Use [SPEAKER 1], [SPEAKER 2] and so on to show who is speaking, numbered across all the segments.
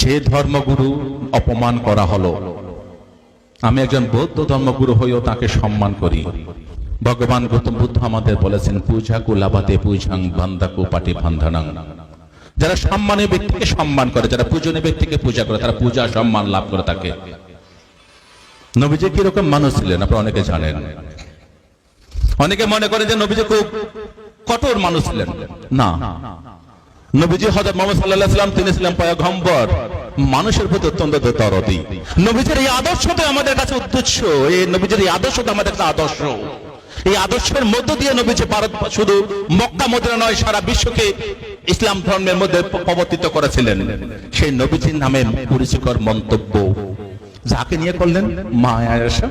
[SPEAKER 1] যে ধর্মগুরু অপমান করা হলো, আমি একজন বৌদ্ধ ধর্মগুরু হয়েও তাকে সম্মান করি। ভগবান গৌতম বুদ্ধ আমাদের বলেছেন, পূজা কুলাবাতে পূজাং বান্দাকু পাটি বান্ধানাং। যারা সম্মানীয় ব্যক্তিকে সম্মান করে, যারা পূজনীয় ব্যক্তিকে পূজা করে, তারা পূজা সম্মান লাভ করে থাকে। নবীজি কিরকম মানুষ ছিলেন আপনারা অনেকে জানেন। অনেকে মনে করে যে নবীজি খুব কঠোর মানুষ ছিলেন। না, নবীজি হযরত মুহাম্মদ সাল্লাল্লাহু আলাইহি ওয়াসাল্লাম তিনি ছিলেন পয়গম্বর, মানুষের প্রতি অত্যন্ত দরদি। নবীজির এই আদর্শটা আমাদের কাছে উদ্দেশ্য, এই নবীজির এই আদর্শটা আমাদের কাছে আদর্শ। এই আদর্শের মধ্য দিয়ে নবীজি ভারত শুধু মক্কা মদিনা নয়, সারা বিশ্বকে ইসলাম ধর্মের মধ্যে প্রবর্তিত করেছিলেন। সেই নবীজির নামে কুরুচিকর মন্তব্য যাকে নিয়ে করলেন, মা আয়েশা।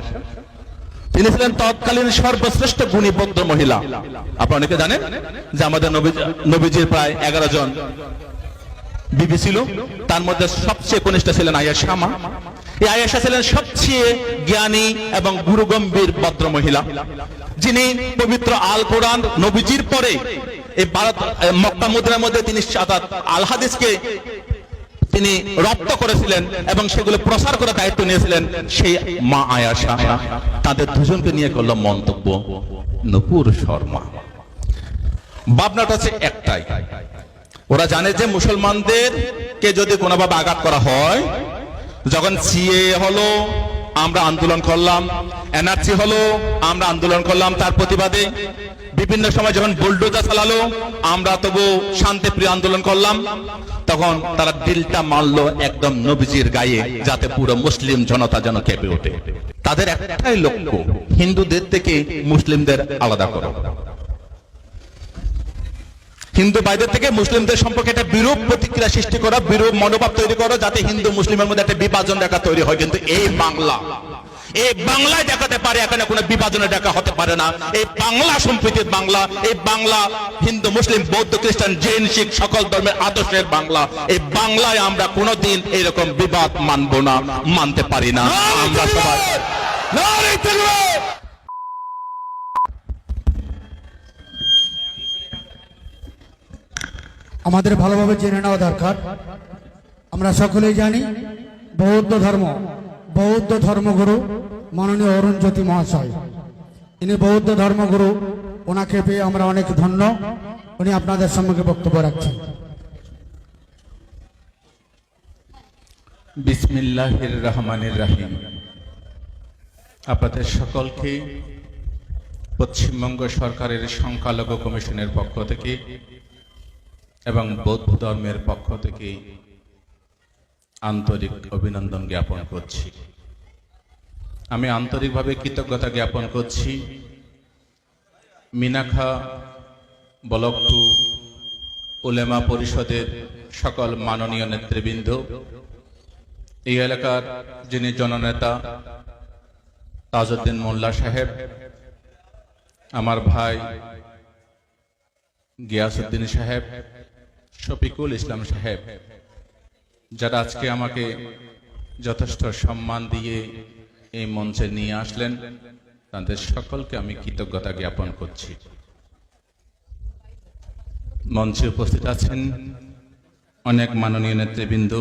[SPEAKER 1] তিনি ছিলেন তৎকালীন সর্বশ্রেষ্ঠ গুণী বৌদ্ধ মহিলা। আপনারা অনেকে জানেন যে আমাদের নবীজির প্রায় 11 জন বিবি ছিল, তার মধ্যে সবচেয়ে কনিষ্ঠ ছিলেন আয়েশা মা। এই আয়েশা ছিলেন সবচেয়ে জ্ঞানী এবং গুরুগম্ভীর ভদ্র মহিলা, যিনি পবিত্র আল কোরআন নবীজির পরে এই ভারত মক্কা মদিনার মধ্যে তিনি আল হাদিসকে তিনি রপ্ত করেছিলেন এবং সেগুলো প্রসার করার দায়িত্ব নিয়েছিলেন সেই মা আয়েশা। তাদের দুজনকে নিয়ে করল মন্তব্য নূপুর শর্মা। ভাবনাটা হচ্ছে একটাই, ওরা জানে যে মুসলমানদেরকে যদি কোনোভাবে আঘাত করা হয়, যখন সিএ হলো আমরা আন্দোলন করলাম, এনআরসি হলো আমরা আন্দোলন করলাম তার প্রতিবাদে, বিভিন্ন সময় যখন বুলডোজার চালালো আমরা তবু শান্তিপ্রিয় আন্দোলন করলাম, তখন তারা দিলটা মারলো একদম নবীজির গায়ে, যাতে পুরো মুসলিম জনতা যেন কেঁপে ওঠে। তাদের একটাই লক্ষ্য, হিন্দুদের থেকে মুসলিমদের আলাদা করো, হিন্দু ভাইদের থেকে মুসলিমদের সম্পর্কে একটা বিরূপ প্রতিক্রিয়া সৃষ্টি করা, বিরূপ মনোভাব তৈরি করো, যাতে হিন্দু মুসলিমের মধ্যে একটা বিভাজন রেখা তৈরি হয়। কিন্তু এই বাংলায় দেখাতে পারে, এখানে কোনো বিভাজনের দেখা হতে পারে না। এই বাংলা সম্প্রীতির বাংলা, এই বাংলা হিন্দু মুসলিম বৌদ্ধ খ্রিস্টান জৈন শিখ সকল ধর্মের আদর্শের বাংলা। এই বাংলায় আমরা কোনোদিন এরকম বিবাদ মানব না, মানতে পারি না। আমরা সবাই
[SPEAKER 2] আমাদের ভালোভাবে জেনে নেওয়া দরকার। আমরা সকলেই জানি বৌদ্ধ ধর্মগুরু মাননীয় অরুণজ্যোতি মহাশয়, ইনি বৌদ্ধ ধর্মগুরু। ওনাকে পেয়ে আমরা অনেক ধন্য। উনি আপনাদের সম্মুখে বক্তব্য রাখছেন।
[SPEAKER 1] বিসমিল্লাহির রহমানির রহিম। আপনাদের সকলকে পশ্চিমবঙ্গ সরকারের সংখ্যালঘু কমিশনের পক্ষ থেকে এবং বৌদ্ধ ধর্মের পক্ষ থেকে আন্তরিক অভিনন্দন জ্ঞাপন করছি। আমি আন্তরিকভাবে কৃতজ্ঞতা জ্ঞাপন করছি মিনাখা ব্লক 2 উলেমা পরিষদের সকল মাননীয় নেতৃবৃন্দ, এই এলাকার যিনি জননেতা তাজউদ্দিন মোল্লা সাহেব, আমার ভাই গিয়াসউদ্দিন সাহেব, শফিকুল ইসলাম সাহেব, যারা আজকে আমাকে যথেষ্ট সম্মান দিয়ে এই মঞ্চে নিয়ে আসলেন, তাদের সকলকে আমি কৃতজ্ঞতা জ্ঞাপন করছি। মঞ্চে উপস্থিত আছেন অনেক মাননীয় নেতৃবৃন্দ,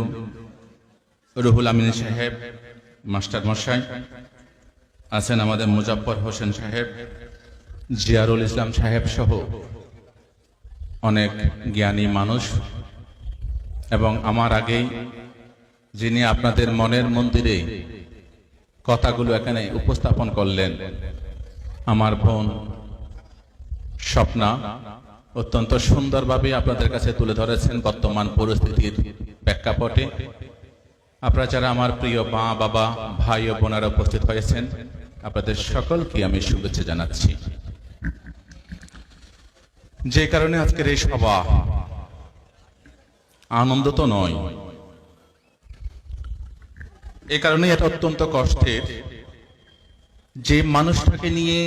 [SPEAKER 1] রুহুল আমিন সাহেব, মাস্টার মশাই আছেন, আমাদের মুজাফফর হোসেন সাহেব, জিয়ারুল ইসলাম সাহেব সহ অনেক জ্ঞানী মানুষ, এবং আমার আগেই যিনি আপনাদের মনের মন্দিরে কথাগুলো এখানে উপস্থাপন করলেন, আমার বোন স্বপ্না অত্যন্ত সুন্দরভাবে আপনাদের কাছে তুলে ধরেছেন বর্তমান পরিস্থিতির প্রেক্ষাপটে। আপনারা যারা আমার প্রিয় মা বাবা ভাই ও বোনেরা উপস্থিত হয়েছেন, আপনাদের সকলকে আমি শুভেচ্ছা জানাচ্ছি। যে কারণে আজকের এই সভা, আনন্দ তো নয়, এই কারণে এটা অত্যন্ত কষ্টের যে মানুষটাকে নিয়ে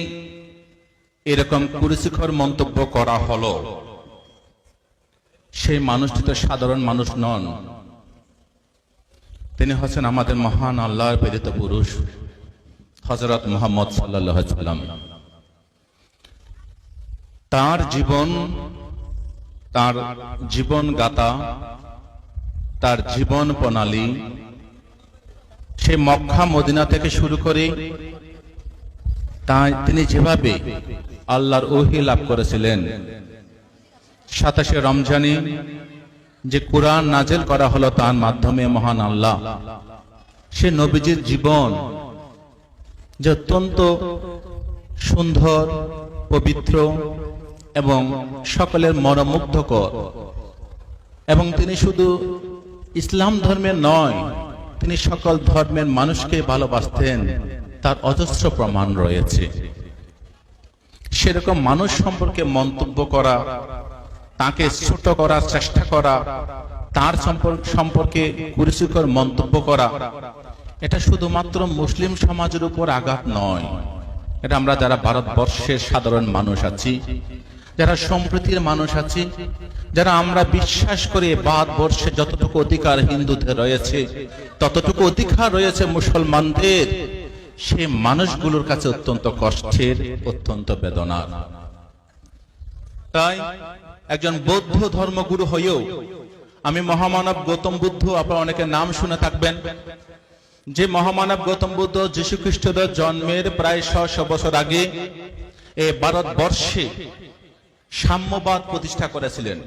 [SPEAKER 1] এরকম কুরুচিকর মন্তব্য করা হলো, সেই মানুষটি তো সাধারণ মানুষ নন, তিনি হচ্ছেন আমাদের মহান আল্লাহর প্রেরিত পুরুষ হযরত মুহাম্মদ সাল্লাল্লাহু আলাইহি ওয়াসাল্লাম। তার জীবন গাথা তার জীবন প্রণালী, সে মক্কা মদিনা থেকে শুরু করে তাই তিনি যেভাবে আল্লাহর ওহী লাভ করেছিলেন, 27 রমজানে যে কোরআন নাজেল করা হলো তার মাধ্যমে মহান আল্লাহ সে নবীজির জীবন যে অত্যন্ত সুন্দর, পবিত্র এবং সকলের মনোমুগ্ধকর, এবং তিনি শুধু ইসলাম ধর্মের নয়, তিনি সকল ধর্মের মানুষকে ভালোবাসতেন, তার অজস্র প্রমাণ রয়েছে। সেরকম মানুষ সম্পর্কে মন্তব্য করা, তাকে ছোট করার চেষ্টা করা, তার সম্পর্কে কুরুচিকর মন্তব্য করা, এটা শুধুমাত্র মুসলিম সমাজের উপর আঘাত নয়, এটা আমরা যারা ভারতবর্ষের সাধারণ মানুষ আছি, যারা সম্প্রীতির মানুষ আছি, যারা আমরা বিশ্বাস করি ভারতবর্ষে যতটুকু অধিকার হিন্দুদের রয়েছে ততটুকু অধিকার রয়েছে মুসলমানদের, সে মানুষগুলোর কাছে অত্যন্ত কষ্টের, অত্যন্ত বেদনার। তাই একজন বৌদ্ধ ধর্মগুরু হয়েও আমি মহামানব গৌতম বুদ্ধ, আপনারা অনেকে নাম শুনে থাকবেন, যে মহামানব গৌতম বুদ্ধ যীশু খ্রিস্টদের জন্মের প্রায় 600 বছর আগে এই ভারতবর্ষে সাম্যবাদ প্রতিষ্ঠা করেছিলেন,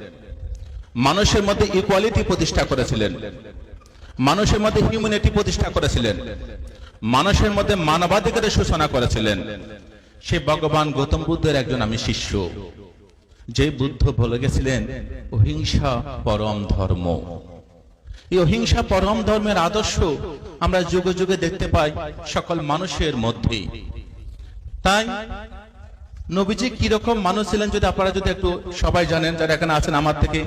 [SPEAKER 1] মানুষের মধ্যে ইকুয়ালিটি প্রতিষ্ঠা করেছিলেন, মানুষের মধ্যে হিউম্যানিটি প্রতিষ্ঠা করেছিলেন, মানুষের মধ্যে মানবাধিকারের সূচনা করেছিলেন। সে ভগবান গৌতম বুদ্ধের একজন আমি শিষ্য, যে বুদ্ধ বলে গেছিলেন অহিংসা পরম ধর্ম। এই অহিংসা পরম ধর্মের আদর্শ আমরা যুগে যুগে দেখতে পাই সকল মানুষের মধ্যে। তাই নবীজি কিরকম মানুষ ছিলেন যদি আপনারা যদি একটু সবাই জানেন, যারা এখানে আছেন আমার থেকে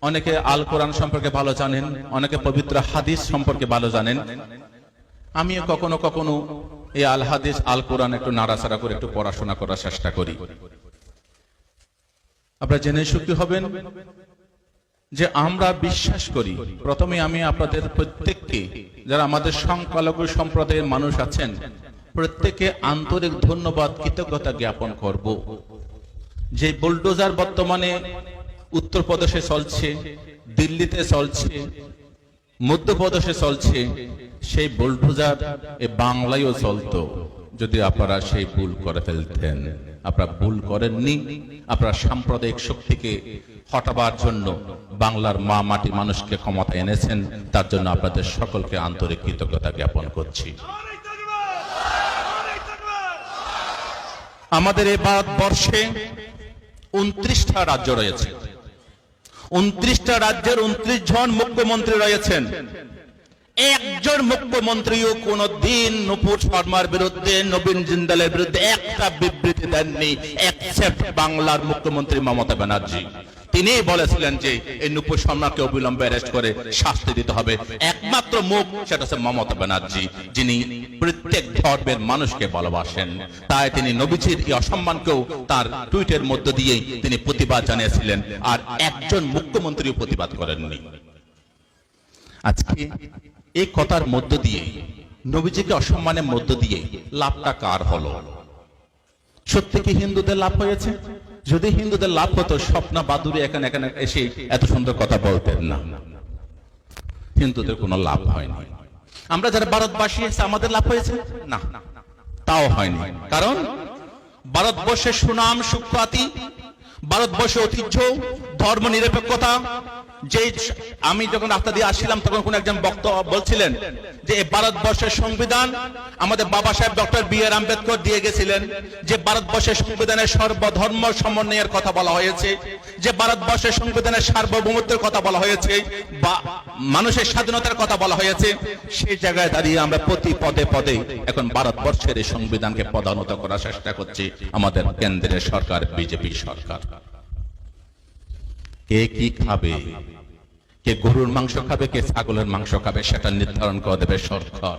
[SPEAKER 1] অনেকে আল কোরআন সম্পর্কে ভালো জানেন, অনেকে পবিত্র হাদিস সম্পর্কে ভালো জানেন। আমিও কখনো কখনো এই আল হাদিস আল কোরআন একটু নাড়াচাড়া করে একটু পড়াশোনা করার চেষ্টা করি। আপনারা জেনে সুখী হবেন যে আমরা বিশ্বাস করি, প্রথমে আমি আপনাদের প্রত্যেককে, যারা আমাদের সংখ্যালঘু সম্প্রদায়ের মানুষ আছেন, প্রত্যেকে আন্তরিক ধন্যবাদ, কৃতজ্ঞতা জ্ঞাপন করব। যে বুলডোজার বর্তমানে উত্তরপ্রদেশে চলছে, দিল্লিতে চলছে, মধ্যপ্রদেশে চলছে, সেই বুলডোজার এ বাংলায়ও চলতো যদি আপনারা সেই ভুল করে ফেলতেন। আপনারা ভুল করেননি, আপনারা সাম্প্রদায়িক শক্তিকে হটাবার জন্য বাংলার মা মাটি মানুষকে ক্ষমতা এনেছেন, তার জন্য আপনাদের সকলকে আন্তরিক কৃতজ্ঞতা জ্ঞাপন করছি। আমাদের এই ভারতবর্ষে 29টা রাজ্য রয়েছে, 29টা রাজ্যের 29 জন মুখ্যমন্ত্রী রয়েছেন। একজন মুখ্যমন্ত্রীও কোনদিন নূপুর শর্মার বিরুদ্ধে, নবীন জিন্দালের বিরুদ্ধে একটা বিবৃতি দেননি, এক্সেপ্ট বাংলার মুখ্যমন্ত্রী মমতা ব্যানার্জি। তিনি বলেছিলেন যে এই নূপুর শর্মাকে অবিলম্বে অ্যারেস্ট করে শাস্তি দিতে হবে। একমাত্র মুখ, সেটা হচ্ছে মমতা ব্যানার্জি, যিনি প্রত্যেক ধর্মের মানুষকে ভালোবাসেন। তাই তিনি নবীজির এই অসম্মানকেও তার টুইটের মধ্য দিয়ে তিনি প্রতিবাদ জানিয়েছিলেন, আর একজন মুখ্যমন্ত্রীও প্রতিবাদ করেননি। আজকে এই কথার মধ্য দিয়ে, নবীজিকে অসম্মানের মধ্য দিয়ে লাভটা কার হলো? সত্যি কি হিন্দুদের লাভ হয়েছে? যদি হিন্দুদের লাভ হতো, স্বপ্না বাদুড়ি এখানে এসে এত সুন্দর কথা বলতেন না। হিন্দুদের কোনো লাভ হয়নি। আমরা যারা ভারতবাসী এসে আমাদের লাভ হয়েছে না, তাও হয়নি। কারণ ভারতবর্ষের সুনাম সুখ্যাতি, ভারতবর্ষের ঐতিহ্য, ধর্ম নিরপেক্ষতা, যে আমি যখন রাস্তা দিয়ে আসছিলাম তখন কোন একজন বক্তা বলছিলেন যে এই ভারতবর্ষের সংবিধান আমাদের বাবা সাহেব ডক্টর বি.আর. আম্বেদকর দিয়ে গেছিলেন, যে ভারতবর্ষের সংবিধানের সর্বধর্ম সমন্বয়ের কথা বলা হয়েছে, যে ভারতবর্ষের সংবিধানের সার্বভৌমত্বের কথা বলা হয়েছে, বা মানুষের স্বাধীনতার কথা বলা হয়েছে। সেই জায়গায় দাঁড়িয়ে আমরা প্রতি পদে পদে এখন ভারতবর্ষের এই সংবিধানকে পদানত করার চেষ্টা করছি আমাদের কেন্দ্রের সরকার, বিজেপি সরকার। কে কি খাবে, কে গরুর মাংস খাবে, কে ছাগলের মাংস খাবে, সেটা নির্ধারণ করে দেবে সরকার।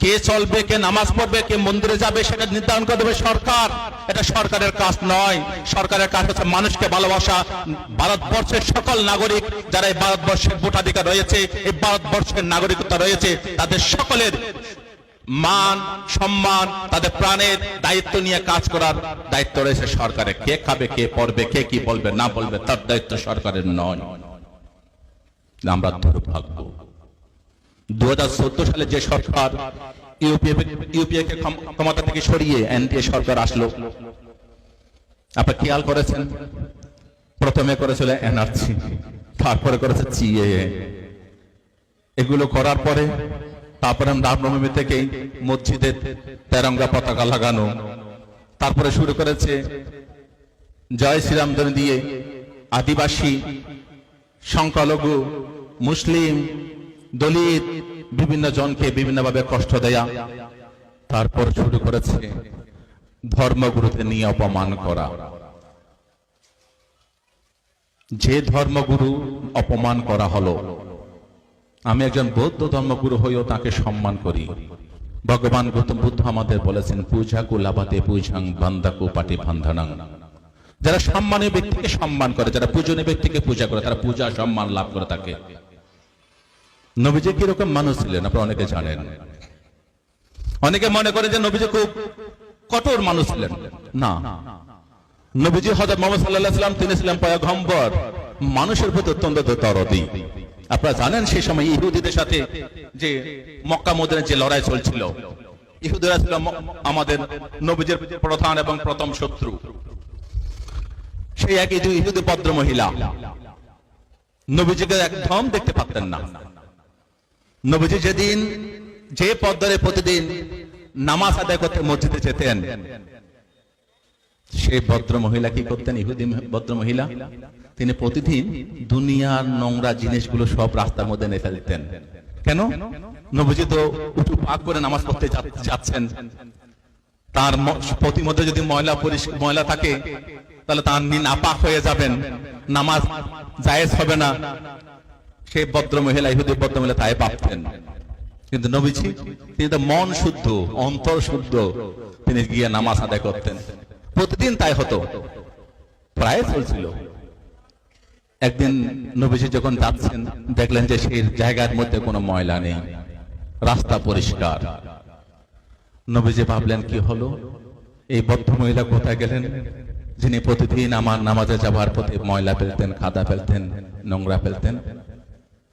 [SPEAKER 1] কে চলবে, কে নামাজ পড়বে, কে মন্দিরে যাবে, সেটা নির্ধারণ করে দেবে সরকার। এটা সরকারের কাজ নয়। সরকারের কাজ হচ্ছে মানুষকে ভালোবাসা। ভারতবর্ষের সকল নাগরিক যারা এই ভারতবর্ষের ভোটাধিকার রয়েছে, এই ভারতবর্ষের নাগরিকতা রয়েছে, তাদের সকলের মান সম্মান, তাদের প্রাণের দায়িত্ব নিয়ে কাজ করার দায়িত্ব রয়েছে সরকারের। কে খাবে, কে পড়বে, কে কি বলবে না বলবে, তার দায়িত্ব সরকারের নয়। আমরা দুর্ভাগ্য। 2014 সালে যে সরকার ইউপিএ কে ক্ষমতা থেকে সরিয়ে এনডিএ সরকার আসলো, আপনারা খেয়াল করেছেন? প্রথমে করেছিল এনআরসি, তারপরে করেছে সিএএ। এগুলো করার পরে তারপরে রামনবমী থেকে মসজিদে তেরঙ্গা পতাকা লাগানো, তারপরে শুরু করেছে জয় শ্রীরাম ধ্বনি দিয়ে আদিবাসী, সংখ্যালঘু, মুসলিম, দলিত বিভিন্ন জনকে বিভিন্নভাবে কষ্ট দেয়া। তারপর শুরু করেছে ধর্মগুরুকে নিয়ে অপমান করা। যে ধর্মগুরু অপমান করা হলো, আমি একজন বৌদ্ধ ধর্মগুরু হয়েও তাকে সম্মান করি। ভগবান গৌতম বুদ্ধ আমাদের বলেছেন পূজা কুলাবাতে পূজাং বান্দাকু পাটি বান্ধানাং। যারা সম্মানীয় ব্যক্তিকে সম্মান করে, যারা পূজনীয় ব্যক্তিকে পূজা করে, তারা পূজা সম্মান লাভ করে থাকে। নবীজি কিরকম মানুষ ছিলেন আপনারা অনেকে জানেন। অনেকে মনে করে যে নবীজি খুব কঠোর মানুষ ছিলেন। না, নবীজি হযরত মুহাম্মদ সাল্লাল্লাহু আলাইহি ওয়াসাল্লাম তিনি ছিলেন পয়গম্বর, মানুষের প্রতি অত্যন্ত দরদি। আপনারা জানেন সেই সময় ইহুদিদের সাথে যে মক্কা মদিনায় যে লড়াই চলছিল, ইহুদিরা ছিল আমাদের নবীজির প্রধান এবং প্রথম শত্রু। সেই একই দুই ইহুদি ভদ্র মহিলা নবীজিকে একদম দেখতে পারতেন না। নবীজি যেদিন যে পদ্মরে প্রতিদিন নামাজ আদায় করতে মসজিদে যেতেন, সেই ভদ্র মহিলা কি করতেন? ইহুদি ভদ্র মহিলা তিনি প্রতিদিন দুনিয়ার নোংরা জিনিসগুলো সব রাস্তার মধ্যে নেতা দিতেন। কেন? নবীজি তো উঠু পাক করে নামাজ পড়তে যাচ্ছেন, তার প্রতি মধ্যে যদি ময়লা থাকে তাহলে তার নাপাক হয়ে যাবেন, নামাজ জায়েজ হবে না। সেই ভদ্র মহিলা, ইহুদি ভদ্র মহিলা তাই ভাবতেন। কিন্তু নবীজি তিনি তো মন শুদ্ধ, অন্তর শুদ্ধ, তিনি গিয়ে নামাজ আদায় করতেন। প্রতিদিন তাই হতো, প্রায় চলছিল। একদিন নবীজি যখন যাচ্ছেন, দেখলেন যে সেই জায়গার মধ্যে কোনো ময়লা নেই, রাস্তা পরিষ্কার। নবীজি ভাবলেন কি হলো, এই ভদ্র মহিলা কোথায় গেলেন, যিনি প্রতিদিন আমার নামাজে যাবার পথে ময়লা ফেলতেন, কাদা ফেলতেন, নোংরা ফেলতেন।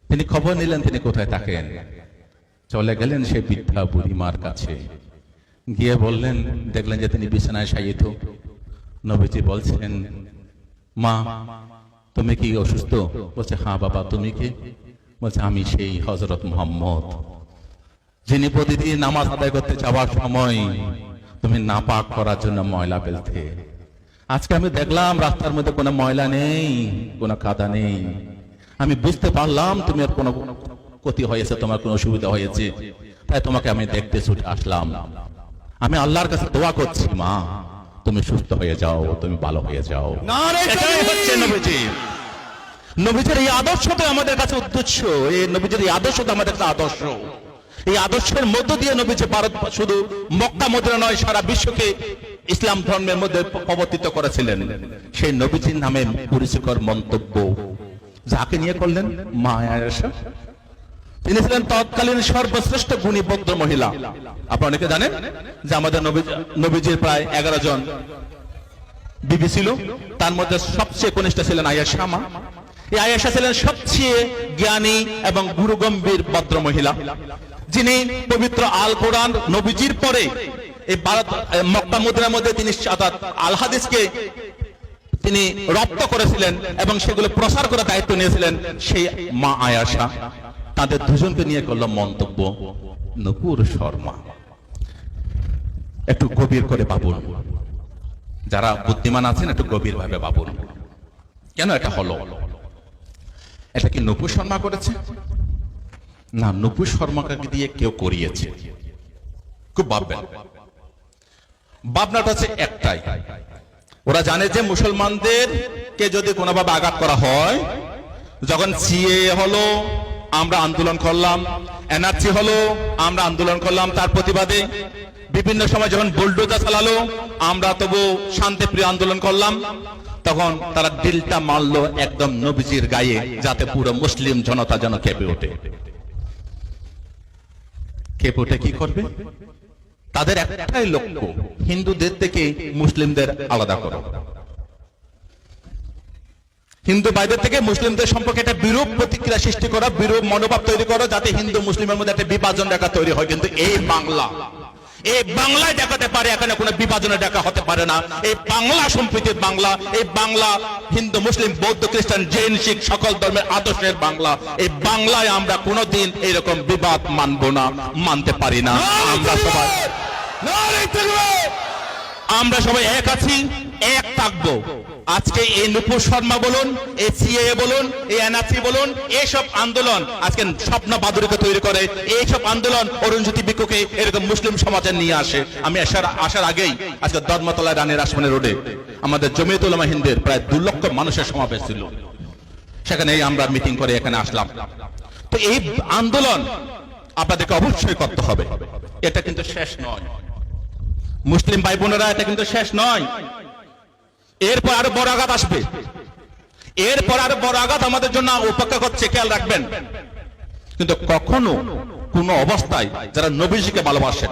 [SPEAKER 1] তিনি খবর নিলেন তিনি কোথায় থাকেন। চলে গেলেন সেই বৃদ্ধা বুড়িমার কাছে, গিয়ে বললেন, দেখলেন যে তিনি বিছানায় শায়িত। নবীজি বলছেন, মা তুমি কি অসুস্থ? বলছে, হ্যাঁ বাবা, তুমি কি? বলছে, আমি সেই হযরত মুহাম্মদ, যিনি প্রতিদিন নামাজ আদায় করতে যাওয়ার সময় তুমি নাপাক করার জন্য ময়লা ফেলতে। আজকে আমি দেখলাম রাস্তার মধ্যে কোনো ময়লা নেই, কোনো কাদা নেই। আমি বুঝতে পারলাম তুমি আর কোনো ক্ষতি হয়েছে, তোমার কোনো অসুবিধা হয়েছে, তাই তোমাকে আমি দেখতে ছুটে আসলাম। আমি আল্লাহর কাছে দোয়া করছি, মা তুমি সুস্থ হয়ে যাও, তুমি ভালো হয়ে যাও। এটাই হচ্ছে নবীজি। নবীজির এই আদর্শ তো আমাদের কাছে উদ্দেশ্য, এই নবীজির এই আদর্শ তো আমাদের কাছে আদর্শ। এই আদর্শের মধ্য দিয়ে নবীজি ভারত, শুধু মক্কা মদিনা নয়, সারা বিশ্বকে ইসলাম ধর্মের মধ্যে প্রবর্তিত করেছিলেন। সেই নবীজির নামে কুরুচিকর মন্তব্য যাকে নিয়ে করলেন, মা আয়েশা। তিনি ছিলেন তৎকালীন সর্বশ্রেষ্ঠ গুণী ভদ্র মহিলা। আপনারা অনেকে জানেন যে আমাদের নবীজির প্রায় 11 জন বিবি ছিল, তার মধ্যে সবচেয়ে কনিষ্ঠ ছিলেন আয়েশা মা। এই আয়েশা ছিলেন সবচেয়ে জ্ঞানী এবং গুরুগম্ভীর ভদ্র মহিলা, যিনি পবিত্র আল কোরআন নবীজির পরে এই ভারত মক্কা মদিনার মধ্যে তিনি আল হাদিসকে তিনি রপ্ত করেছিলেন এবং সেগুলো প্রসার করার দায়িত্ব নিয়েছিলেন সেই মা আয়েশা। তাদের দুজনকে নিয়ে করলো মন্তব্য নূপুর শর্মা। একটু গভীর করে ভাবুন, যারা বুদ্ধিমান আছেন একটু গভীর ভাবে ভাবুন, কেন এটা হলো? এটা কি নূপুর শর্মা করেছে? না, নূপুর শর্মাকে দিয়ে কেউ করিয়েছে। খুব ভাববেন, ভাবনাটা হচ্ছে একটাই, ওরা জানে যে মুসলমানদেরকে যদি কোনোভাবে আঘাত করা হয়, যখন সিএএ হলো আমরা আন্দোলন করলাম, এনআরসি হলো আমরা আন্দোলন করলাম, তার প্রতিবাদে বিভিন্ন সময় যখন বুলডোজার চালালো আমরা তবু শান্তিপ্রিয় আন্দোলন করলাম, তখন তারা দিলটা মারলো একদম নবীজির গায়ে, যাতে পুরো মুসলিম জনতা যেন কেঁপে ওঠে। কেঁপে ওঠে কি করবে? তাদের একটাই লক্ষ্য, হিন্দুদের থেকে মুসলিমদের আলাদা করো। হিন্দু ভাইদের থেকে মুসলিমদের সম্পর্কে একটা বিরূপ প্রতিক্রিয়া সৃষ্টি করা, বিরূপ মনোভাব তৈরি করা, যাতে হিন্দু মুসলিমের মধ্যে একটা বিভাজন রেখা তৈরি হয়। কিন্তু এই বাংলায় দেখাতে পারে, এখানে কোনো বিভাজনের দেখা হতে পারে না। এই বাংলা সম্প্রীতির বাংলা, এই বাংলা হিন্দু মুসলিম বৌদ্ধ খ্রিস্টান জৈন শিখ সকল ধর্মের আদর্শের বাংলা। এই বাংলায় আমরা কোনোদিন এরকম বিবাদ মানব না, মানতে পারি না। আমরা সবাই এক আছি, এক থাকবো। আজকে এই নুপুর শর্মা বলুন, এই সিএএ বলুন, এই এনআরসি বলুন, এইসব আন্দোলন আজকে স্বপ্ন বাদুরীকে তৈরি করে। এইসব আন্দোলন অরুণজ্যোতি বিক্ষুকে এরকম মুসলিম সমাজে নিয়ে আসে। আমি আসার আগেই আজকে ধর্মতলায় রানী রাসমণি রোডে আমাদের জমিয়তুল উলামা হিন্দের প্রায় 2 লক্ষ মানুষের সমাবেশ ছিল। সেখানে আমরা মিটিং করে এখানে আসলাম। তো এই আন্দোলন আপনাদেরকে অবশ্যই করতে হবে। এটা কিন্তু শেষ নয় মুসলিম ভাই বোনেরা, এটা কিন্তু শেষ নয়। এরপর আরো বড় আঘাত আসবে, এরপর আরো বড় আঘাত আমাদের জন্য অপেক্ষা করছে, খেয়াল রাখবেন। কিন্তু কখনো কোন অবস্থায় যারা নবীজিকে ভালোবাসেন,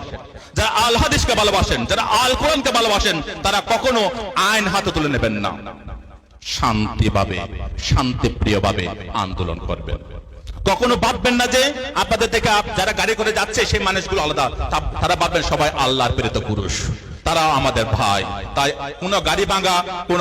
[SPEAKER 1] যারা আল হাদিসকে ভালোবাসেন, যারা আল কোরআনকে ভালোবাসেন, তারা কখনো আইন হাতে তুলে নেবেন না। শান্তিভাবে, শান্তিপ্রিয়ভাবে আন্দোলন করবেন। কখনো ভাববেন না যে আপনাদের থেকে যারা গাড়ি করে যাচ্ছে সেই মানুষগুলো আলাদা। তারা ভাববেন সবাই আল্লাহর প্রেরিত পুরুষ, তারা আমাদের ভাই। তাই কোন গাড়ি ভাঙা, কোন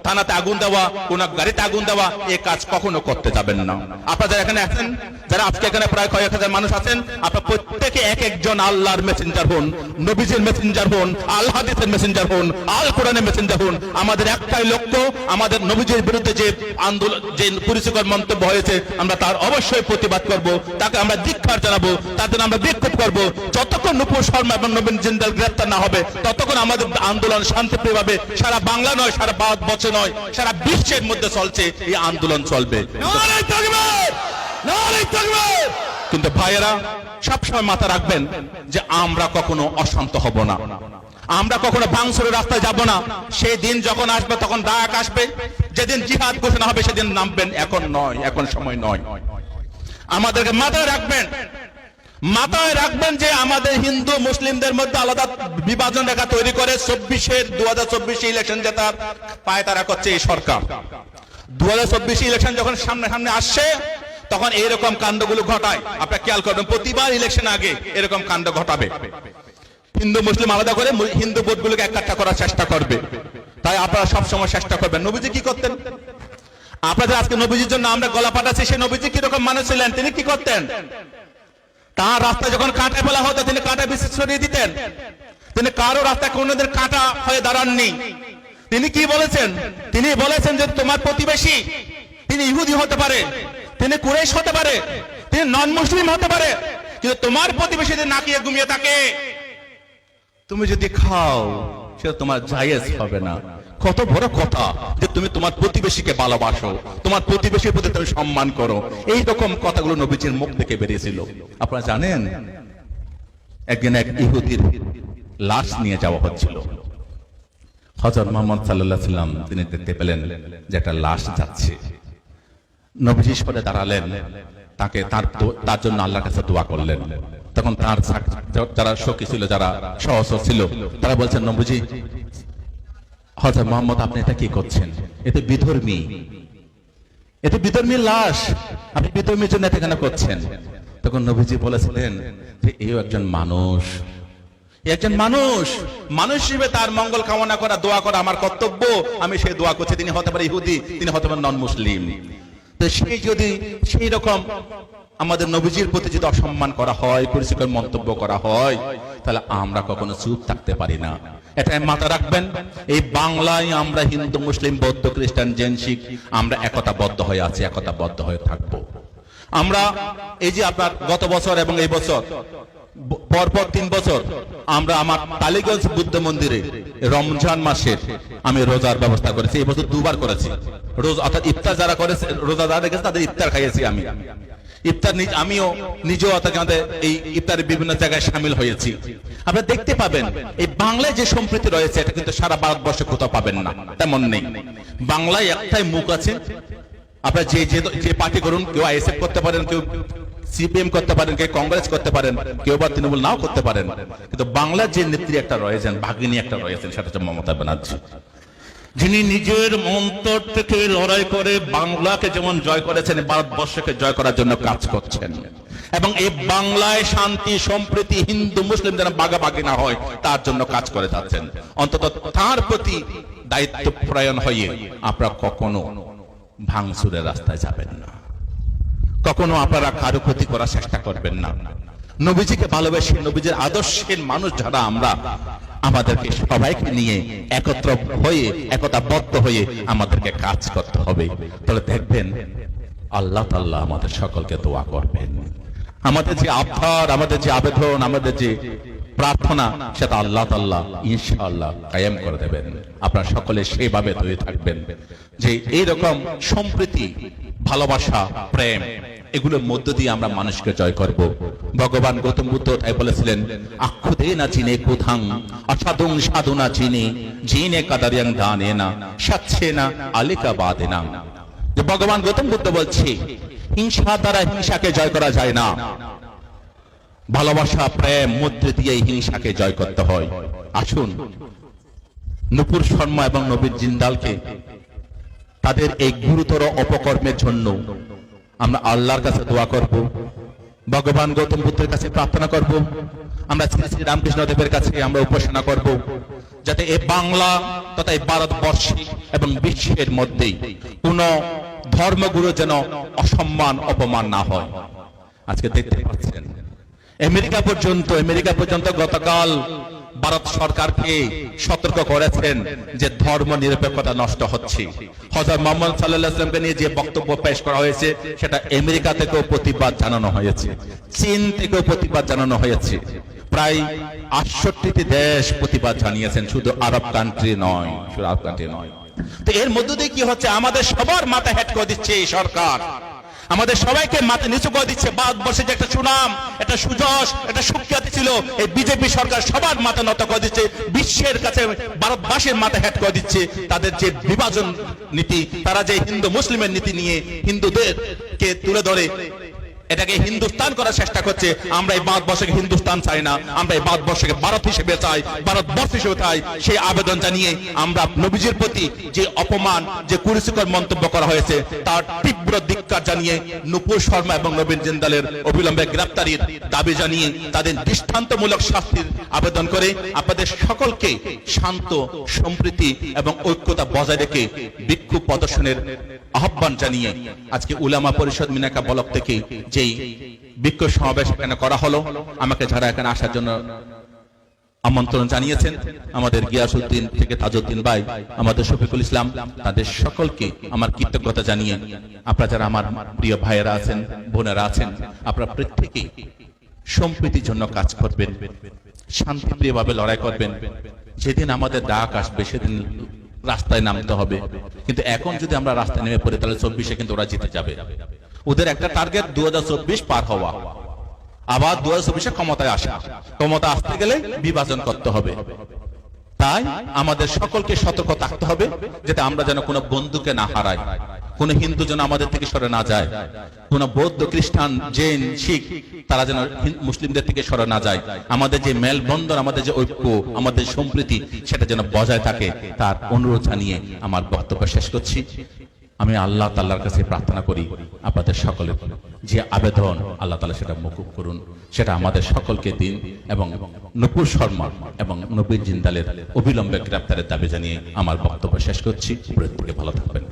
[SPEAKER 1] থানাতে আগুন দেওয়া, কোন গাড়িতে আগুন দেওয়া, এই কাজ কখনো করতে যাবেন না। আপনারা এখানে আছেন, যারা আজকে এখানে প্রায় কয়েক হাজার মানুষ আছেন, আপনারা প্রত্যেকে এক একজন আল্লাহর মেসেঞ্জার হন, নবীজির মেসেঞ্জার হন, আল হাদিসের মেসেঞ্জার হন, আল কোরআনের মেসেঞ্জার হন। আমাদের একটাই লক্ষ্য, আমাদের নবীজির বিরুদ্ধে যে আন্দোলন, যে কুরুচিকর মন্তব্য হয়েছে, আমরা তার অবশ্যই প্রতিবাদ করব, তাকে আমরা ধিক্কার জানাবো, তার জন্য আমরা বিক্ষোভ করব। যতক্ষণ নুপুর শর্মা এবং নবীন জিন্দাল গ্রেফতার না হবে, ততক্ষণ আমাদের আন্দোলন শান্তিপ্রিয়ভাবে সারা বাংলা নয়, সারা ভারতবর্ষে নয়, সারা বিশ্বের মধ্যে চলছে, এই আন্দোলন চলবে। কিন্তু ভাইয়েরা সবসময় মাথা রাখবেন যে আমরা কখনো অশান্ত হব না, আমরা কখনো ভাঙচুরের রাস্তায় যাব না। সেই দিন যখন আসবে তখন ডাক আসবে, যেদিন জিহাদ ঘোষণা হবে সেদিন নামবেন। এখন নয়, এখন সময় নয়। আমাদেরকে মাথায় রাখবেন যে আমাদের হিন্দু মুসলিমদের মধ্যে আলাদা বিভাজন রেখা তৈরি করে 2024 ইলেকশন জেতার পায় তারা করছে এই সরকার। 2024 ইলেকশন যখন সামনে আসছে, তখন এইরকম কাণ্ডগুলো ঘটায়। আপনারা খেয়াল করবেন, প্রতিবার ইলেকশন আগে এরকম কাণ্ড ঘটাবে। হিন্দু মুসলিম আলাদা করে হিন্দু ভোটগুলোকে একটা করার চেষ্টা করবে। তাই আপনারা সবসময় চেষ্টা করবেন। নবীজি কি করতেন? আপনাদের আজকে নবীজির জন্য আমরা গলা পাঠাচ্ছি, সেই নবীজি কিরকম মানুষ ছিলেন? তিনি কি করতেন? তার রাস্তায় যখন কাঁটা ফেলা হতো, তিনি কাঁটা বিশেষ সরিয়ে দিতেন। তিনি কারো রাস্তায় কোনোদিন কাঁটা হয়ে দাঁড়াননি। তিনি কি বলেছেন? তিনি বলেছেন যে তোমার প্রতিবেশী, তিনি ইহুদি হতে পারে, তিনি কুরাইশ হতে পারে, তিনি নন মুসলিম হতে পারে, কিন্তু তোমার প্রতিবেশী যদি নাকিয়ে ঘুমিয়ে থাকে, তুমি যদি খাও, সেটা তোমার জায়েজ হবে না। কত বড় কথা যে তুমি তোমার প্রতিবেশীকে ভালোবাসো, তোমার প্রতিবেশীর প্রতি তুমি সম্মান করো। এই রকম কথাগুলো নবীজির মুখ থেকে বেরিয়েছিল। আপনারা জানেন, একদিন এক ইহুদির লাশ নিয়ে যাওয়া হচ্ছিল। হযরত মুহাম্মদ সাল্লাল্লাহু আলাইহি ওয়াসাল্লাম তিনি দেখতে পেলেন যে একটা লাশ যাচ্ছে। নবীজি সরে দাঁড়ালেন, তাকে তার জন্য আল্লাহর কাছে দোয়া করলেন। তখন তার যারা সখী ছিল, যারা সহচর ছিল, তারা বলছেন, নবীজি, হযরত মুহাম্মদ আপনি এটা কি করছেন? এতে বিধর্মী লাশ, আপনি বিধর্মীর জন্য এটা কেন করছেন? তখন নবীজি বলেছিলেন যে এই একজন মানুষ, মানুষ হিসেবে তার মঙ্গল কামনা করা, দোয়া করা আমার কর্তব্য। আমি সেই দোয়া করছি। তিনি হতে পারে ইহুদি, তিনি হতে পারে নন মুসলিম। তো সেই রকম আমাদের নবীজির প্রতি যদি অসম্মান করা হয়, কুরুচিকর মন্তব্য করা হয়, তাহলে আমরা কখনো চুপ থাকতে পারি না। এটাই মাথা রাখবেন। এই বাংলায় আমরা হিন্দু মুসলিম বৌদ্ধ খ্রিস্টান জৈন শিখ আমরা একতাবদ্ধ হয়ে আছি, একতাবদ্ধ হয়ে থাকবো। আমরা এই যে আপনার গত বছর এবং এই বছর পরপর 3 বছর আমরা আমার টালিগঞ্জ বুদ্ধ মন্দিরে রমজান মাসের আমি রোজার ব্যবস্থা করেছি। এই বছর 2 বার করেছি। অর্থাৎ ইফতার যারা করেছে, রোজা যারা রেখেছে, তাদের ইফতার খাইয়েছি আমি। ইফতার আমিও নিজেও এই ইফতারের বিভিন্ন জায়গায় সামিল হয়েছি। আপনারা দেখতে পাবেন এই বাংলায় যে সম্প্রীতি রয়েছে, এটা কিন্তু সারা ভারতবর্ষে কোথাও পাবেন না, তেমন নেই। বাংলায় একটাই মুখ আছে। আপনারা যে পার্টি করুন, কেউ আইএসএফ করতে পারেন, কেউ সিপিএম করতে পারেন, কেউ কংগ্রেস করতে পারেন, কেউ বা তৃণমূল নাও করতে পারেন, কিন্তু বাংলার যে নেত্রী একটা রয়েছেন, ভাগিনী একটা রয়েছেন, সেটা হচ্ছে মমতা ব্যানার্জি। যিনি নিজের অন্তর থেকে লড়াই করে বাংলাকে যেমন জয় করেছেন, ভারতবর্ষকে জয় করার জন্য কাজ করছেন, এবং এই বাংলায় শান্তি সম্প্রীতি হিন্দু মুসলিম যেন ভাগাভাগি না হয় তার জন্য কাজ করে যাচ্ছেন। অন্তত তার প্রতি দায়িত্ব প্রয়ণ হয়ে আপনারা কখনো ভাঙচুরের রাস্তায় যাবেন না, কখনো আপনারা কারো ক্ষতি করার চেষ্টা করবেন না। নবীজিকে ভালোবেসে নবীজির আদর্শের মানুষ যারা আমরা, আমাদেরকে সবাইকে নিয়ে একত্র হয়ে একতাবদ্ধ হয়ে আমাদেরকে কাজ করতে হবে। তাহলে দেখবেন আল্লাহ তাআলা আমাদের সকলকে দোয়া করবেন। আমাদের যে আবদার, আমাদের যে আবেদন, আমাদের যে প্রার্থনা, সেটা আল্লাহ তাআলা ইনশাআল্লাহ কায়েম করে দেবেন। আপনারা সকলে সেইভাবে তৈরি থাকবেন যে এইরকম সম্প্রীতি, ভালোবাসা, প্রেম, এগুলোর মধ্য দিয়ে আমরা মানুষকে জয় করব। ভগবান গৌতম বুদ্ধ তাই বলেছিলেন, আক্ষুদে না চিনে কোথাং অসাধুং সাধুনা চিনে জিনে কাদারিয়াং দানে না সাচ্ছে না আলিকা বাদে না। যে ভগবান গৌতম বুদ্ধ বলছে, হিংসা দ্বারা হিংসাকে জয় করা যায় না, ভালোবাসা প্রেম মধ্যে দিয়ে হিংসাকে জয় করতে হয়। আসুন নূপুর শর্মা এবং নবীন জিন্দালকে তাদের এই গুরুতর অপকর্মের জন্য আমরা আল্লাহর কাছে দোয়া করব, ভগবান গৌতম বুদ্ধের কাছে প্রার্থনা করব, আমরা শ্রী শ্রী রামকৃষ্ণ দেবের কাছে আমরা উপাসনা করব, যাতে এই বাংলা তথা এই ভারতবর্ষে এবং বিশ্বের মধ্যেই কোন ধর্মগুরু যেন অসম্মান অপমান না হয়। আজকে দেখতে পাচ্ছেন আমেরিকা পর্যন্ত গতকাল ভারত সরকারকে সতর্ক করেছেন যে ধর্ম নিরপেক্ষতা নষ্ট হচ্ছে। হযরত মুহাম্মদ সাল্লাল্লাহু আলাইহি ওয়াসাল্লামকে নিয়ে যে বক্তব্য পেশ করা হয়েছে সেটা আমেরিকা থেকেও প্রতিবাদ জানানো হয়েছে, চীন থেকেও প্রতিবাদ জানানো হয়েছে। প্রায় 68টি দেশ প্রতিবাদ জানিয়েছেন, শুধু আরব কান্ট্রি নয়। তো এর মধ্য দিয়ে কি হচ্ছে, আমাদের সবার মাথা হেট করে দিচ্ছে এই সরকার, আমাদের সবাইকে মাথা নিচু করে দিচ্ছে। ভারতবর্ষে যে একটা সুনাম, একটা সুযশ, একটা সুখ্যাতি ছিল, এই বিজেপি সরকার সবার মাথা নত করে দিচ্ছে, বিশ্বের কাছে ভারতবাসীর মাথা হেট করে দিচ্ছে। তাদের যে বিভাজন নীতি, তারা যে হিন্দু মুসলিমের নীতি নিয়ে হিন্দুদেরকে তুলে ধরে এটাকে হিন্দুস্তান করার চেষ্টা করছে। আমরা এই ভারতবর্ষকে হিন্দুস্তান চাই না, আমরা এই ভারতবর্ষকে ভারত হিসেবে চাই, ভারতবর্ষ হিসেবে চাই। সেই আবেদন জানিয়ে আমরা নবীজির প্রতি যে অপমান, যে কুরুচিকর মন্তব্য করা হয়েছে তার তীব্র ধিক্কার জানিয়ে নূপুর শর্মা এবং নবীন জিন্দালের অবিলম্বে গ্রেফতারির দাবি জানিয়ে তাদের দৃষ্টান্তমূলক শাস্তির আবেদন করে আপনাদের সকলকে শান্ত, সম্প্রীতি এবং ঐক্যতা বজায় রেখে বিক্ষোভ প্রদর্শনের আহ্বান জানিয়ে আজকে উলামা পরিষদ মিনাকা ব্লক থেকে যেই বিক্ষোভ সমাবেশ এখানে করা হলো, আমাকে যারা এখানে আসার জন্য আমন্ত্রণ জানিয়েছেন, আমাদের গিয়াসউদ্দিন থেকে তাজউদ্দিন ভাই, আমাদের শফিকুল ইসলাম, তাদের সকলকে আমার কৃতজ্ঞতা জানিয়ে আপনারা যারা আমার প্রিয় ভাইয়েরা আছেন, বোনেরা আছেন, আপনারা প্রত্যেকেই সম্প্রীতির জন্য কাজ করবেন, শান্তিপ্রিয়ভাবে লড়াই করবেন। যেদিন আমাদের ডাক আসবে সেদিন রাস্তায় নামতে হবে, কিন্তু এখন যদি আমরা রাস্তায় নেমে পড়ি তাহলে 24-এ কিন্তু ওরা জিতে যাবে। ওদের একটা টার্গেট 2024 পার হওয়া, আবার 2024-এ ক্ষমতায় আসা। ক্ষমতা আসতে গেলে বিভাজন করতে হবে। তাই আমাদের সকলকে সতর্ক থাকতে হবে যাতে আমরা যেন কোনো বন্ধুকে না হারাই, কোন হিন্দু যেন আমাদের থেকে সরে না যায়, কোন বৌদ্ধ, খ্রিস্টান, জৈন, শিখ তারা যেন মুসলিমদের থেকে সরে না যায়। আমাদের যে মেলবন্ধন, আমাদের যে ঐক্য, আমাদের সম্প্রীতি, সেটা যেন বজায় থাকে, তার অনুরোধ জানিয়ে আমার বক্তব্য শেষ করছি। আমি আল্লাহ তাআলার কাছে প্রার্থনা করি আপনাদের সকলের যে আবেদন আল্লাহ তাআলা সেটা মকুব করুন, সেটা আমাদের সকলকে দিন, এবং নূপুর শর্মা এবং নবীন জিন্দালের অবিলম্বে গ্রেফতারের দাবি জানিয়ে আমার বক্তব্য শেষ করছি। প্রত্যেকে ভালো থাকবেন।